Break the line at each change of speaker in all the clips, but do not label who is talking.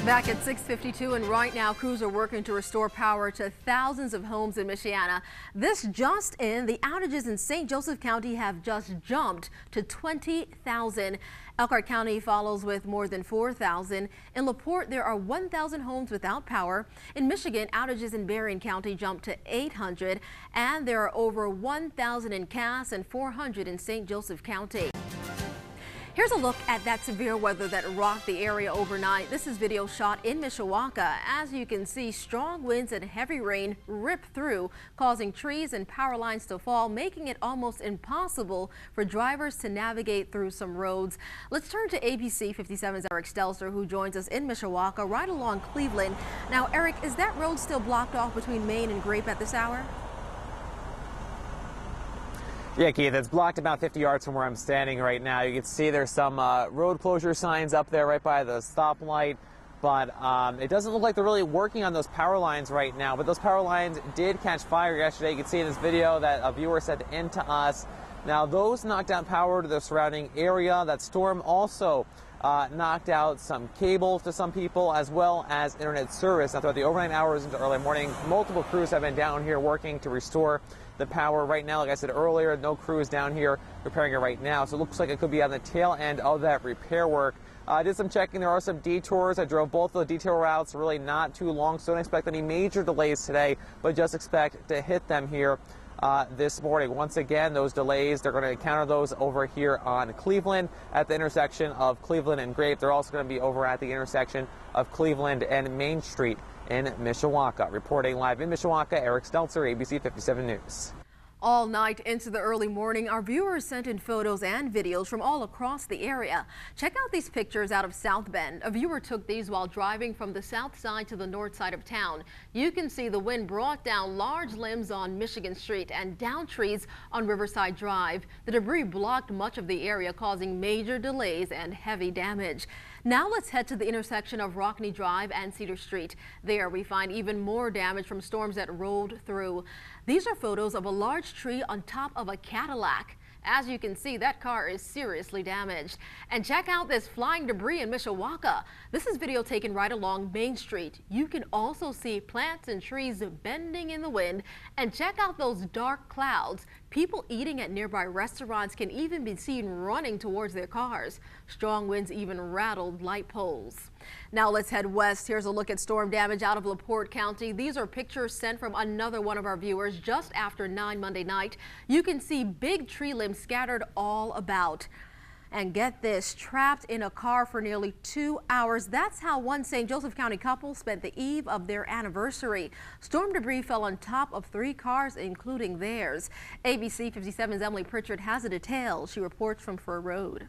Back at 6:52, and right now crews are working to restore power to thousands of homes in Michiana. This just in, the outages in St. Joseph County have just jumped to 20,000. Elkhart County follows with more than 4,000. In LaPorte, there are 1,000 homes without power. In Michigan, outages in Berrien County jumped to 800, and there are over 1,000 in Cass and 400 in St. Joseph County. Here's a look at that severe weather that rocked the area overnight. This is video shot in Mishawaka. As you can see, strong winds and heavy rain rip through, causing trees and power lines to fall, making it almost impossible for drivers to navigate through some roads. Let's turn to ABC 57's Eric Stelzer, who joins us in Mishawaka right along Cleveland. Now, Eric, is that road still blocked off between Main and Grape at this hour?
Yeah, Keith, it's blocked about 50 yards from where I'm standing right now. You can see there's some road closure signs up there right by the stoplight, but it doesn't look like they're really working on those power lines right now. But those power lines did catch fire yesterday. You can see in this video that a viewer sent in to us. Now, those knocked out power to the surrounding area. That storm also knocked out some cable to some people, as well as internet service. Now, throughout the overnight hours into early morning, multiple crews have been down here working to restore the power. Right now, like I said earlier, no crews down here repairing it right now, so it looks like it could be on the tail end of that repair work. I did some checking. There are some detours. I drove both of the detour routes, really not too long, so don't expect any major delays today, but just expect to hit them here this morning. Once again, those delays, they're going to encounter those over here on Cleveland at the intersection of Cleveland and Grape. They're also going to be over at the intersection of Cleveland and Main Street in Mishawaka. Reporting live in Mishawaka, Eric Stelzer, ABC 57 News.
All night into the early morning, our viewers sent in photos and videos from all across the area. Check out these pictures out of South Bend. A viewer took these while driving from the south side to the north side of town. You can see the wind brought down large limbs on Michigan Street and down trees on Riverside Drive. The debris blocked much of the area, causing major delays and heavy damage. Now let's head to the intersection of Rockney Drive and Cedar Street. There we find even more damage from storms that rolled through. These are photos of a large tree on top of a Cadillac. As you can see, that car is seriously damaged. And check out this flying debris in Mishawaka. This is video taken right along Main Street. You can also see plants and trees bending in the wind. And check out those dark clouds. People eating at nearby restaurants can even be seen running towards their cars. Strong winds even rattled light poles. Now let's head west. Here's a look at storm damage out of LaPorte County. These are pictures sent from another one of our viewers just after 9 Monday night. You can see big tree limbs scattered all about. And get this, trapped in a car for nearly 2 hours. That's how one St. Joseph County couple spent the eve of their anniversary. Storm debris fell on top of 3 cars, including theirs. ABC 57's Emily Pritchard has the details. She reports from Fur Road.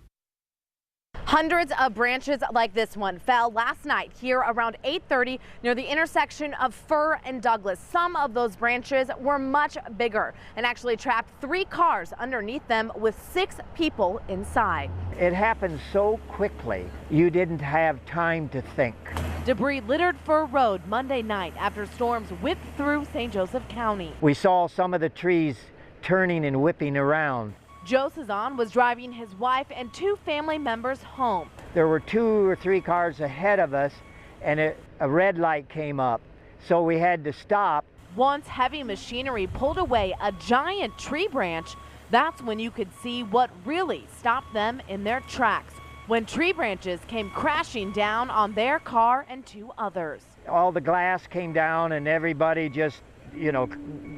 Hundreds of branches like this one fell last night here around 8:30 near the intersection of Fur and Douglas. Some of those branches were much bigger and actually trapped 3 cars underneath them with 6 people inside.
It happened so quickly, you didn't have time to think.
Debris littered Fur Road Monday night after storms whipped through St. Joseph County.
We saw some of the trees turning and whipping around.
Joe Cezanne was driving his wife and 2 family members home.
There were 2 or 3 cars ahead of us, and a red light came up, so we had to stop.
Once heavy machinery pulled away a giant tree branch, that's when you could see what really stopped them in their tracks, when tree branches came crashing down on their car and 2 others.
All the glass came down and everybody just,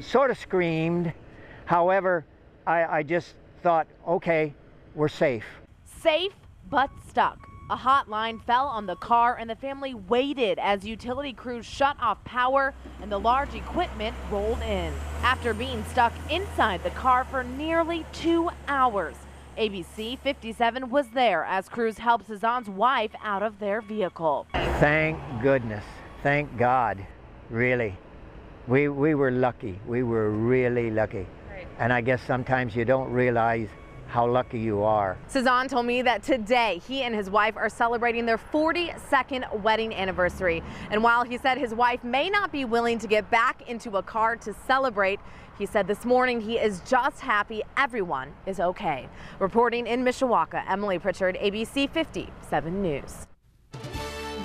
sort of screamed. However, I just thought, okay, we're safe.
Safe, but stuck. A hotline fell on the car and the family waited as utility crews shut off power and the large equipment rolled in. After being stuck inside the car for nearly 2 hours, ABC 57 was there as crews helped Cezanne's wife out of their vehicle.
Thank goodness. Thank God. Really. We were lucky. We were really lucky. And I guess sometimes you don't realize how lucky you are.
Cezanne told me that today he and his wife are celebrating their 42nd wedding anniversary. And while he said his wife may not be willing to get back into a car to celebrate, he said this morning he is just happy everyone is okay. Reporting in Mishawaka, Emily Pritchard, ABC 57 News.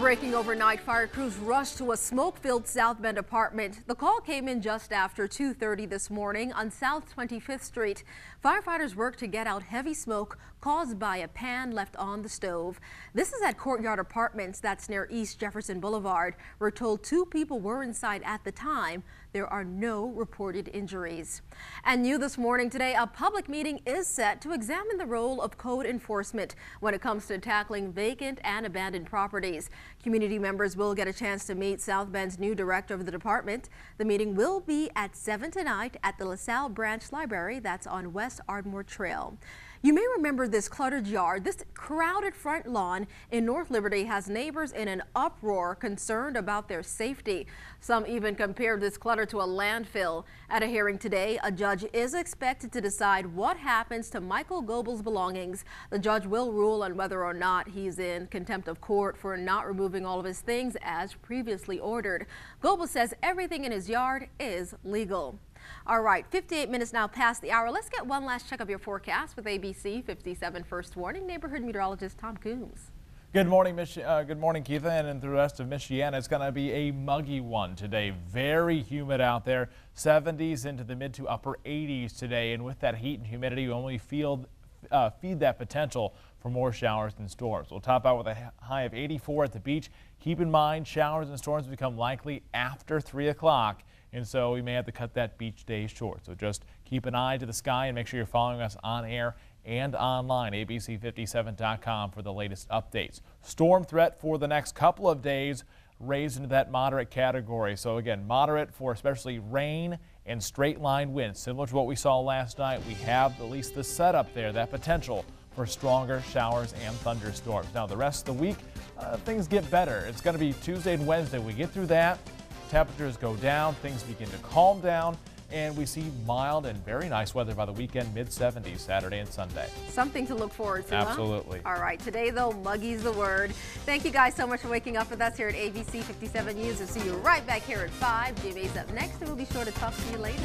Breaking overnight, fire crews rushed to a smoke-filled South Bend apartment. The call came in just after 2:30 this morning on South 25th Street. Firefighters worked to get out heavy smoke caused by a pan left on the stove. This is at Courtyard Apartments, that's near East Jefferson Boulevard. We're told 2 people were inside at the time. There are no reported injuries. And new this morning today, a public meeting is set to examine the role of code enforcement when it comes to tackling vacant and abandoned properties. Community members will get a chance to meet South Bend's new director of the department. The meeting will be at 7 tonight at the LaSalle Branch Library, that's on West Ardmore Trail. You may remember this cluttered yard. This crowded front lawn in North Liberty has neighbors in an uproar concerned about their safety. Some even compared this clutter to a landfill. At a hearing today, a judge is expected to decide what happens to Michael Goebel's belongings. The judge will rule on whether or not he's in contempt of court for not removing all of his things as previously ordered. Goebel says everything in his yard is legal. All right, 58 minutes now past the hour. Let's get one last check of your forecast with ABC 57 First Warning neighborhood meteorologist Tom Coombs.
Good morning, Keitha, and the rest of Michiana. It's going to be a muggy one today. Very humid out there. 70s into the mid to upper 80s today, and with that heat and humidity, you only feed that potential for more showers and storms. We'll top out with a high of 84 at the beach. Keep in mind, showers and storms become likely after 3 o'clock. And so we may have to cut that beach day short. So just keep an eye to the sky and make sure you're following us on air and online, abc57.com for the latest updates. Storm threat for the next couple of days raised into that moderate category. So again, moderate for especially rain and straight line winds. Similar to what we saw last night, we have at least the setup there, that potential for stronger showers and thunderstorms. Now the rest of the week, things get better. It's going to be Tuesday and Wednesday. We get through that. Temperatures go down, things begin to calm down, and we see mild and very nice weather by the weekend, mid-70s Saturday and Sunday.
Something to look forward to.
Absolutely.
Huh? All right, today though, muggy's the word. Thank you guys so much for waking up with us here at ABC 57 News. We'll see you right back here at 5. GMA's up next, and we'll be sure to talk to you later.